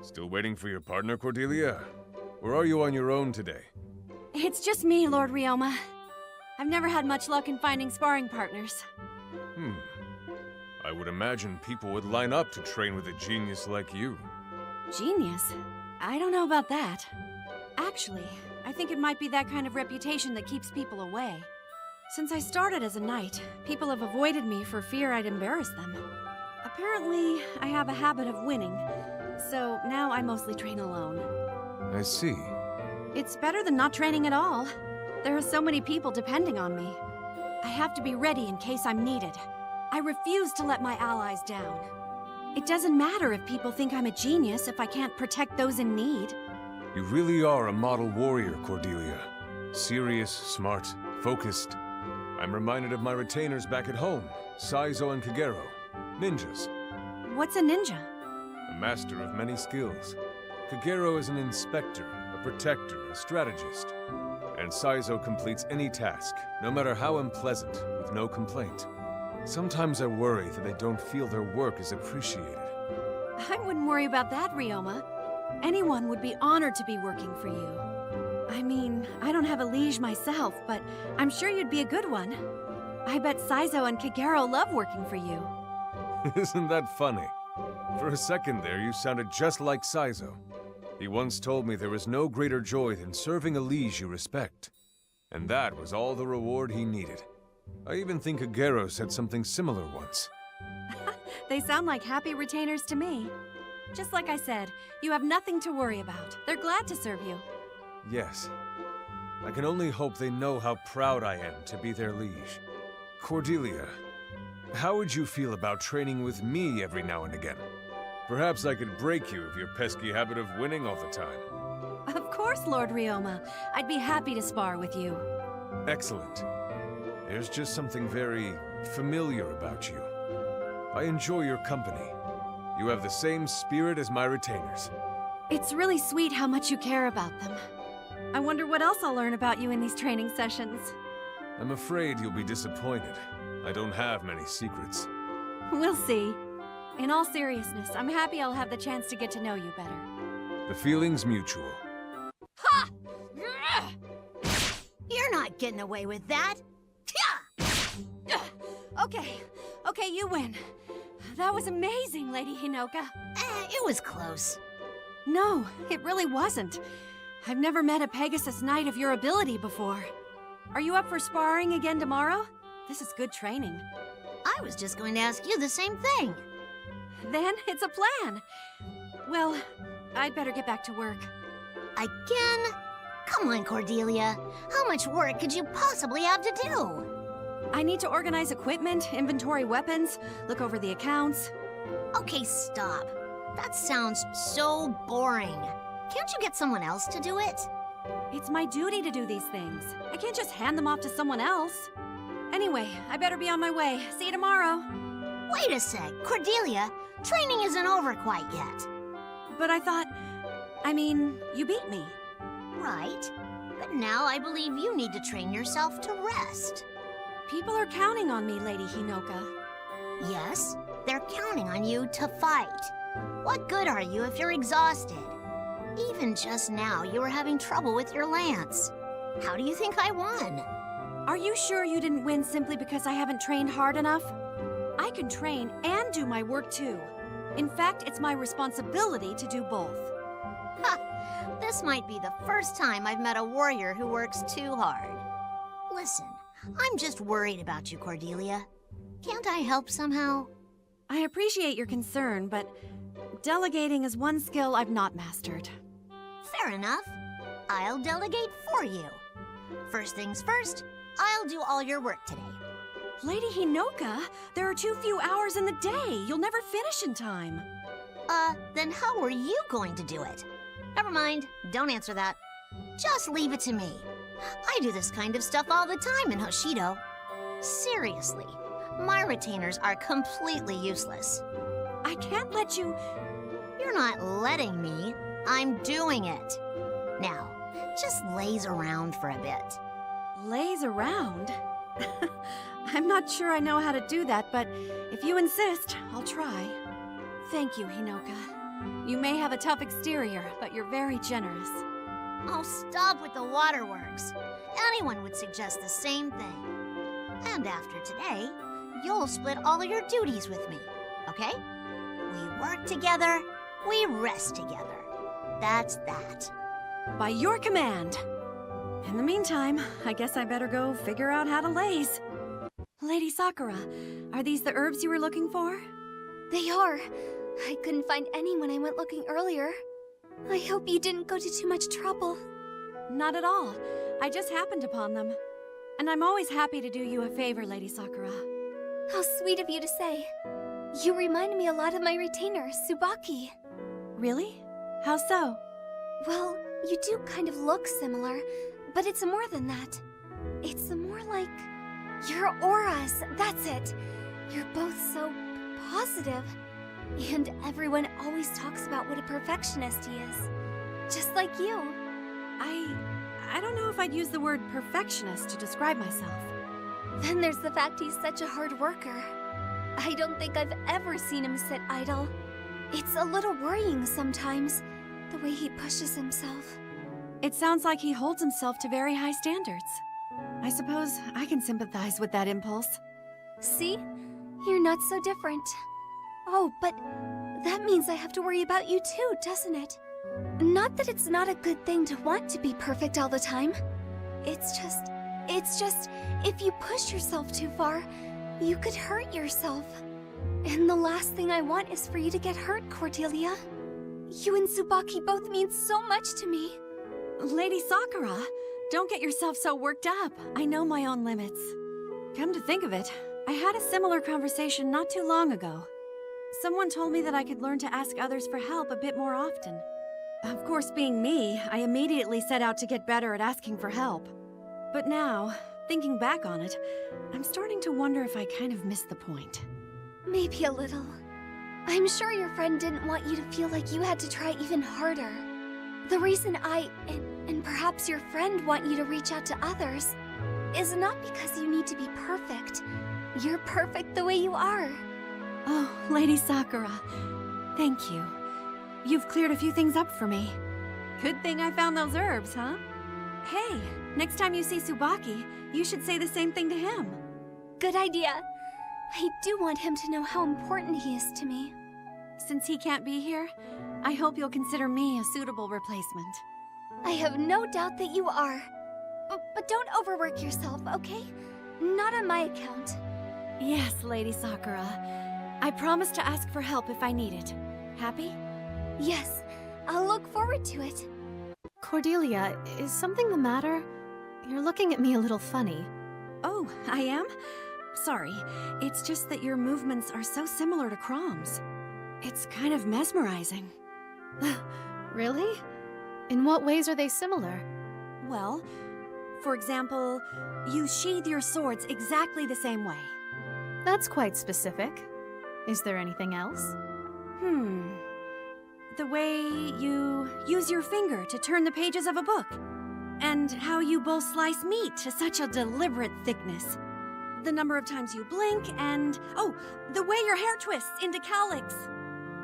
Still waiting for your partner, Cordelia? Or are you on your own today? It's just me, Lord Ryoma. I've never had much luck in finding sparring partners. I would imagine people would line up to train with a genius like you. Genius? I don't know about that. Actually, I think it might be that kind of reputation that keeps people away. Since I started as a knight, people have avoided me for fear I'd embarrass them. Apparently, I have a habit of winning, so now I mostly train alone. I see. It's better than not training at all. There are so many people depending on me. I have to be ready in case I'm needed. I refuse to let my allies down. It doesn't matter if people think I'm a genius if I can't protect those in need. You really are a model warrior, Cordelia. Serious, smart, focused. I'm reminded of my retainers back at home, Saizo and Kagero. Ninjas. What's a ninja? A master of many skills. Kagero is an inspector, a protector, a strategist. And Saizo completes any task, no matter how unpleasant, with no complaint. Sometimes I worry that they don't feel their work is appreciated. I wouldn't worry about that, Ryoma. Anyone would be honored to be working for you. I mean, I don't have a liege myself, but I'm sure you'd be a good one. I bet Saizo and Kagero love working for you. Isn't that funny? For a second there, you sounded just like Saizo. He once told me there was no greater joy than serving a liege you respect. And that was all the reward he needed. I even think Kagero said something similar once. They sound like happy retainers to me. Just like I said, you have nothing to worry about. They're glad to serve you. Yes. I can only hope they know how proud I am to be their liege. Cordelia, how would you feel about training with me every now and again? Perhaps I could break you of your pesky habit of winning all the time. Of course, Lord Ryoma. I'd be happy to spar with you. Excellent. There's just something very familiar about you. I enjoy your company. You have the same spirit as my retainers. It's really sweet how much you care about them. I wonder what else I'll learn about you in these training sessions. I'm afraid you'll be disappointed. I don't have many secrets. We'll see. In all seriousness, I'm happy I'll have the chance to get to know you better. The feeling's mutual. Ha! You're not getting away with that. Okay, you win. That was amazing, Lady Hinoka. It was close. No, it really wasn't. I've never met a Pegasus Knight of your ability before. Are you up for sparring again tomorrow? This is good training. I was just going to ask you the same thing. Then it's a plan. Well, I'd better get back to work. Again? Come on, Cordelia. How much work could you possibly have to do? I need to organize equipment, inventory weapons, look over the accounts. Okay, stop. That sounds so boring. Can't you get someone else to do it? It's my duty to do these things. I can't just hand them off to someone else. Anyway, I better be on my way. See you tomorrow. Wait a sec, Cordelia. Training isn't over quite yet. But I mean, you beat me. Right. But now I believe you need to train yourself to rest. People are counting on me, Lady Hinoka. Yes, they're counting on you to fight. What good are you if you're exhausted? Even just now, you were having trouble with your lance. How do you think I won? Are you sure you didn't win simply because I haven't trained hard enough? I can train and do my work too. In fact, it's my responsibility to do both. Ha! This might be the first time I've met a warrior who works too hard. Listen, I'm just worried about you, Cordelia. Can't I help somehow? I appreciate your concern, but delegating is one skill I've not mastered. Fair enough. I'll delegate for you. First things first, I'll do all your work today. Lady Hinoka, there are too few hours in the day. You'll never finish in time. Then how are you going to do it? Never mind, don't answer that. Just leave it to me. I do this kind of stuff all the time in Hoshido. Seriously, my retainers are completely useless. I can't let you... You're not letting me. I'm doing it. Now, just laze around for a bit. Laze around? I'm not sure I know how to do that, but if you insist, I'll try. Thank you, Hinoka. You may have a tough exterior, but you're very generous. Oh, stop with the waterworks. Anyone would suggest the same thing. And after today, you'll split all of your duties with me, okay? We work together, we rest together. That's that. By your command. In the meantime, I guess I better go figure out how to laze. Lady Sakura, are these the herbs you were looking for? They are. I couldn't find any when I went looking earlier. I hope you didn't go to too much trouble. Not at all. I just happened upon them. And I'm always happy to do you a favor, Lady Sakura. How sweet of you to say. You remind me a lot of my retainer, Tsubaki. Really? How so? Well, you do kind of look similar, but it's more than that. It's more like your auras, that's it. You're both so positive. And everyone always talks about what a perfectionist he is. Just like you. I don't know if I'd use the word perfectionist to describe myself. Then there's the fact he's such a hard worker. I don't think I've ever seen him sit idle. It's a little worrying sometimes, the way he pushes himself. It sounds like he holds himself to very high standards. I suppose I can sympathize with that impulse. See? You're not so different. Oh, but that means I have to worry about you too, doesn't it? Not that it's not a good thing to want to be perfect all the time. It's just, if you push yourself too far, you could hurt yourself. And the last thing I want is for you to get hurt, Cordelia. You and Tsubaki both mean so much to me. Lady Sakura, don't get yourself so worked up. I know my own limits. Come to think of it, I had a similar conversation not too long ago. Someone told me that I could learn to ask others for help a bit more often. Of course, being me, I immediately set out to get better at asking for help. But now, thinking back on it, I'm starting to wonder if I kind of missed the point. Maybe a little. I'm sure your friend didn't want you to feel like you had to try even harder. The reason I, and perhaps your friend, want you to reach out to others is not because you need to be perfect. You're perfect the way you are. Oh, Lady Sakura, thank you. You've cleared a few things up for me. Good thing I found those herbs, huh? Hey, next time you see Tsubaki, you should say the same thing to him. Good idea. I do want him to know how important he is to me. Since he can't be here, I hope you'll consider me a suitable replacement. I have no doubt that you are. But don't overwork yourself, okay? Not on my account. Yes, Lady Sakura. I promise to ask for help if I need it. Happy? Yes, I'll look forward to it. Cordelia, is something the matter? You're looking at me a little funny. Oh, I am? Sorry, it's just that your movements are so similar to Crom's. It's kind of mesmerizing. Really? In what ways are they similar? Well, for example, you sheathe your swords exactly the same way. That's quite specific. Is there anything else? The way you use your finger to turn the pages of a book. And how you both slice meat to such a deliberate thickness. The number of times you blink and... oh, the way your hair twists into cowlicks.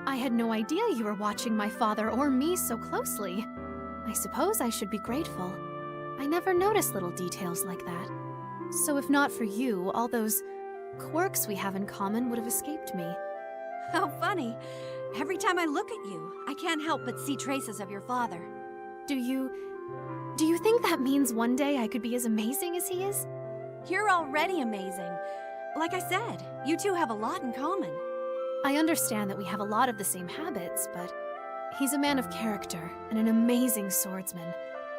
I had no idea you were watching my father or me so closely. I suppose I should be grateful. I never noticed little details like that. So if not for you, all those quirks we have in common would have escaped me. How funny. Every time I look at you, I can't help but see traces of your father. Do you think that means one day I could be as amazing as he is? You're already amazing. Like I said, you two have a lot in common. I understand that we have a lot of the same habits, but he's a man of character and an amazing swordsman.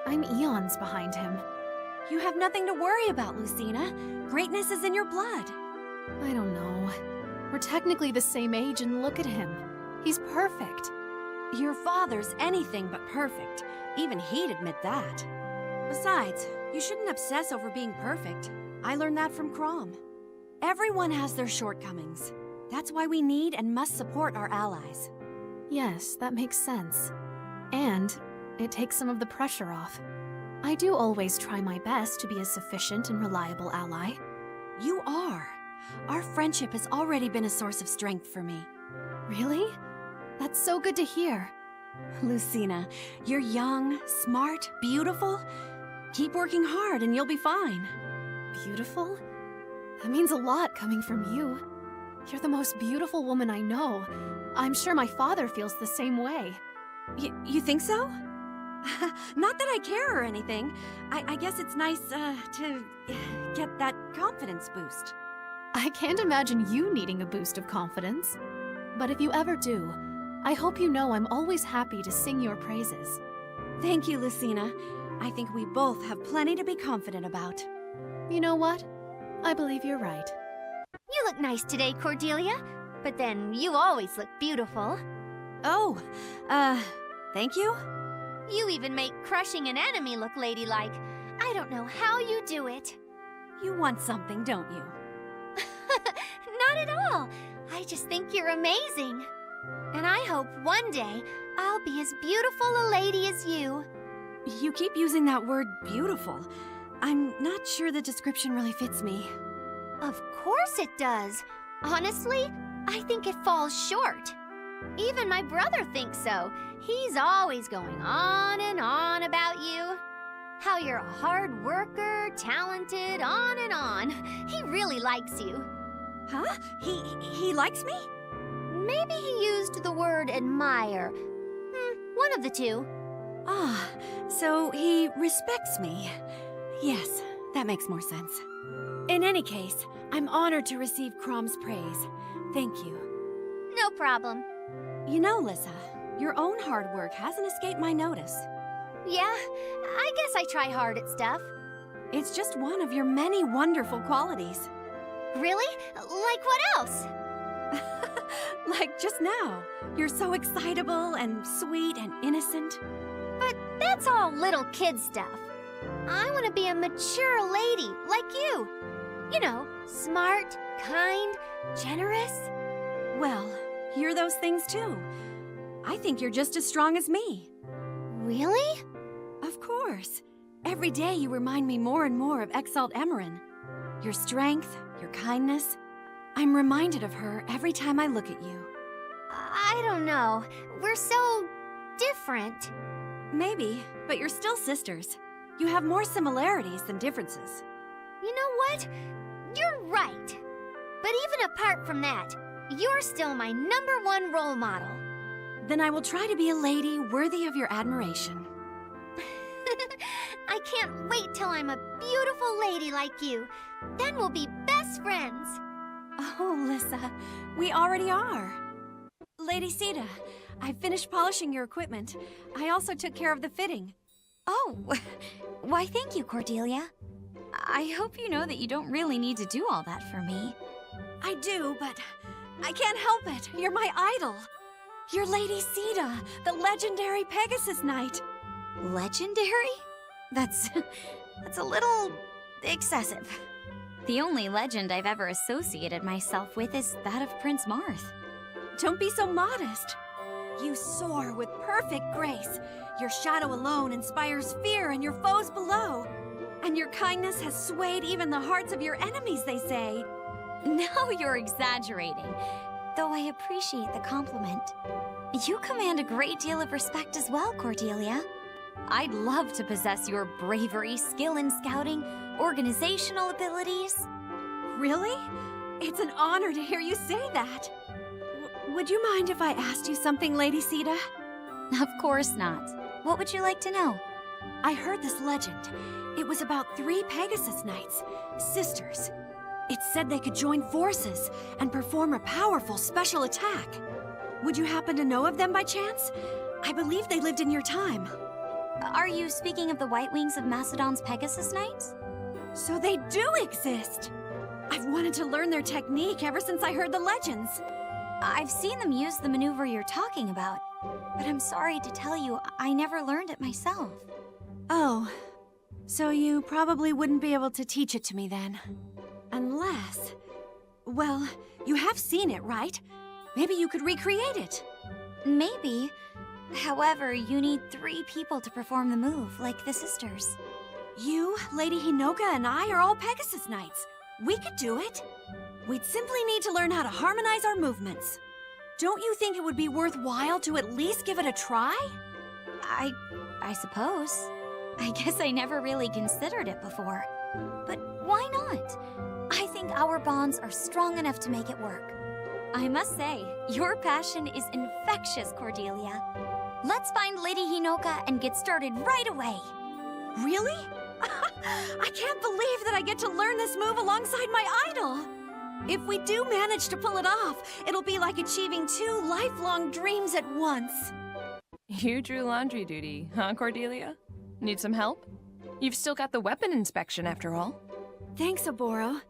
I'm eons behind him. You have nothing to worry about, Lucina. Greatness is in your blood. I don't know. We're technically the same age, and look at him. He's perfect. Your father's anything but perfect. Even he'd admit that. Besides, you shouldn't obsess over being perfect. I learned that from Crom. Everyone has their shortcomings. That's why we need and must support our allies. Yes, that makes sense. And it takes some of the pressure off. I do always try my best to be a sufficient and reliable ally. You are. Our friendship has already been a source of strength for me. Really? That's so good to hear. Lucina, you're young, smart, beautiful. Keep working hard and you'll be fine. Beautiful? That means a lot coming from you. You're the most beautiful woman I know. I'm sure my father feels the same way. You think so? Not that I care or anything. I guess it's nice, to get that confidence boost. I can't imagine you needing a boost of confidence. But if you ever do, I hope you know I'm always happy to sing your praises. Thank you, Lucina. I think we both have plenty to be confident about. You know what? I believe you're right. You look nice today, Cordelia. But then you always look beautiful. Oh, thank you? You even make crushing an enemy look ladylike. I don't know how you do it. You want something, don't you? Not at all. I just think you're amazing. And I hope one day I'll be as beautiful a lady as you. You keep using that word beautiful. I'm not sure the description really fits me. Of course it does. Honestly, I think it falls short. Even my brother thinks so. He's always going on and on about you. How you're a hard worker, talented, on and on. He really likes you. Huh? He likes me? Maybe he used the word admire. One of the two. Ah, so he respects me. Yes, that makes more sense. In any case, I'm honored to receive Crom's praise. Thank you. No problem. You know, Lissa, your own hard work hasn't escaped my notice. Yeah, I guess I try hard at stuff. It's just one of your many wonderful qualities. Really? Like what else? Like just now. You're so excitable and sweet and innocent. But that's all little kid stuff. I want to be a mature lady, like you. You know, smart, kind, generous. Well, you're those things too. I think you're just as strong as me. Really? Of course. Every day you remind me more and more of Exalt Emerin. Your strength, your kindness. I'm reminded of her every time I look at you. I don't know. We're so different. Maybe, but you're still sisters. You have more similarities than differences. You know what? You're right. But even apart from that, you're still my #1 role model. Then I will try to be a lady worthy of your admiration. I can't wait till I'm a beautiful lady like you. Then we'll be best friends. Oh, Lissa, we already are. Lady Caeda, I finished polishing your equipment. I also took care of the fitting. Oh, why thank you, Cordelia. I hope you know that you don't really need to do all that for me. I do, but I can't help it. You're my idol. You're Lady Caeda, the legendary Pegasus Knight. Legendary? That's a little excessive. The only legend I've ever associated myself with is that of Prince Marth. Don't be so modest. You soar with perfect grace. Your shadow alone inspires fear in your foes below. And your kindness has swayed even the hearts of your enemies, they say. Now you're exaggerating, though I appreciate the compliment. You command a great deal of respect as well, Cordelia. I'd love to possess your bravery, skill in scouting, organizational abilities. Really? It's an honor to hear you say that. Would you mind if I asked you something, Lady Caeda? Of course not. What would you like to know? I heard this legend. It was about 3 Pegasus Knights, sisters. It said they could join forces and perform a powerful special attack. Would you happen to know of them by chance? I believe they lived in your time. Are you speaking of the White Wings of Macedon's Pegasus Knights? So they do exist! I've wanted to learn their technique ever since I heard the legends. I've seen them use the maneuver you're talking about, but I'm sorry to tell you, I never learned it myself. Oh, so you probably wouldn't be able to teach it to me then. Unless... Well, you have seen it, right? Maybe you could recreate it. Maybe. However, you need 3 people to perform the move, like the sisters. You, Lady Hinoka, and I are all Pegasus Knights. We could do it. We'd simply need to learn how to harmonize our movements. Don't you think it would be worthwhile to at least give it a try? I suppose. I guess I never really considered it before. But why not? I think our bonds are strong enough to make it work. I must say, your passion is infectious, Cordelia. Let's find Lady Hinoka and get started right away. Really? I can't believe that I get to learn this move alongside my idol. If we do manage to pull it off, it'll be like achieving 2 lifelong dreams at once. You drew laundry duty, huh, Cordelia? Need some help? You've still got the weapon inspection after all. Thanks, Oboro.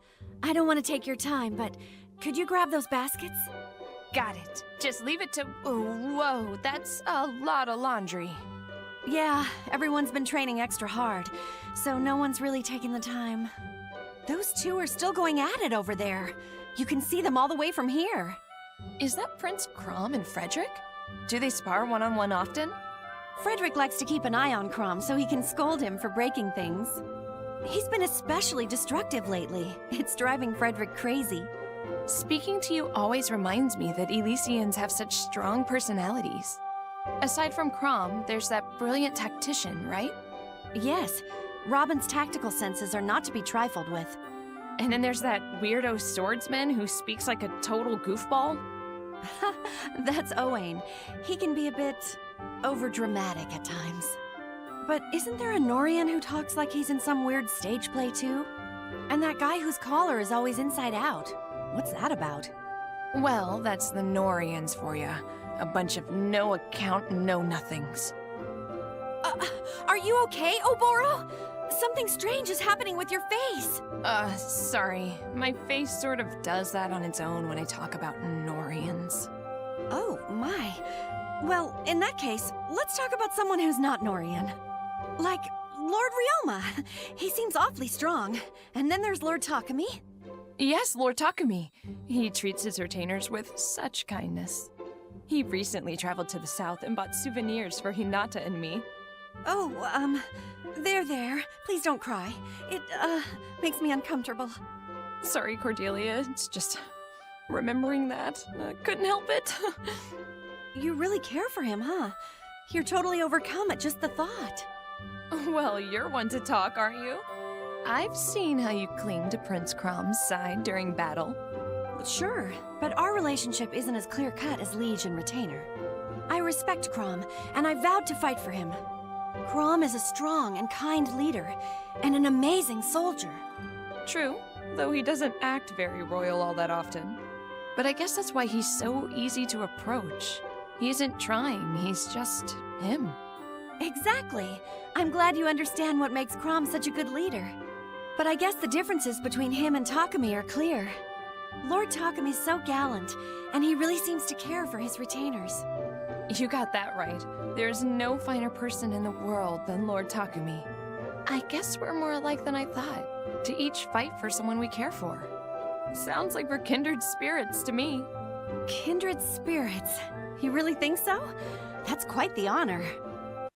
I don't want to take your time, but could you grab those baskets? Got it. Just leave it to... Oh, whoa, that's a lot of laundry. Yeah, everyone's been training extra hard, so no one's really taking the time. Those 2 are still going at it over there. You can see them all the way from here. Is that Prince Crom and Frederick? Do they spar one-on-one often? Frederick likes to keep an eye on Crom so he can scold him for breaking things. He's been especially destructive lately. It's driving Frederick crazy. Speaking to you always reminds me that Yllissians have such strong personalities. Aside from Crom, there's that brilliant tactician, right? Yes, Robin's tactical senses are not to be trifled with. And then there's that weirdo swordsman who speaks like a total goofball. That's Owain. He can be a bit overdramatic at times. But isn't there a Norian who talks like he's in some weird stage play too? And that guy whose collar is always inside out. What's that about? Well, that's the Norians for ya. A bunch of no-account know-nothings. Are you okay, Oboro? Something strange is happening with your face. Sorry. My face sort of does that on its own when I talk about Norians. Oh, my. Well, in that case, let's talk about someone who's not Norian. Like, Lord Ryoma. He seems awfully strong. And then there's Lord Takumi. Yes, Lord Takumi. He treats his retainers with such kindness. He recently traveled to the south and bought souvenirs for Hinata and me. Oh, there. Please don't cry. It, makes me uncomfortable. Sorry, Cordelia. It's just remembering that. Couldn't help it. You really care for him, huh? You're totally overcome at just the thought. Well, you're one to talk, aren't you? I've seen how you cling to Prince Crom's side during battle. Sure, but our relationship isn't as clear-cut as liege and retainer. I respect Crom, and I vowed to fight for him. Crom is a strong and kind leader, and an amazing soldier. True, though he doesn't act very royal all that often. But I guess that's why he's so easy to approach. He isn't trying, he's just him. Exactly. I'm glad you understand what makes Crom such a good leader. But I guess the differences between him and Takumi are clear. Lord Takumi's so gallant, and he really seems to care for his retainers. You got that right. There's no finer person in the world than Lord Takumi. I guess we're more alike than I thought, to each fight for someone we care for. Sounds like we're kindred spirits to me. Kindred spirits? You really think so? That's quite the honor.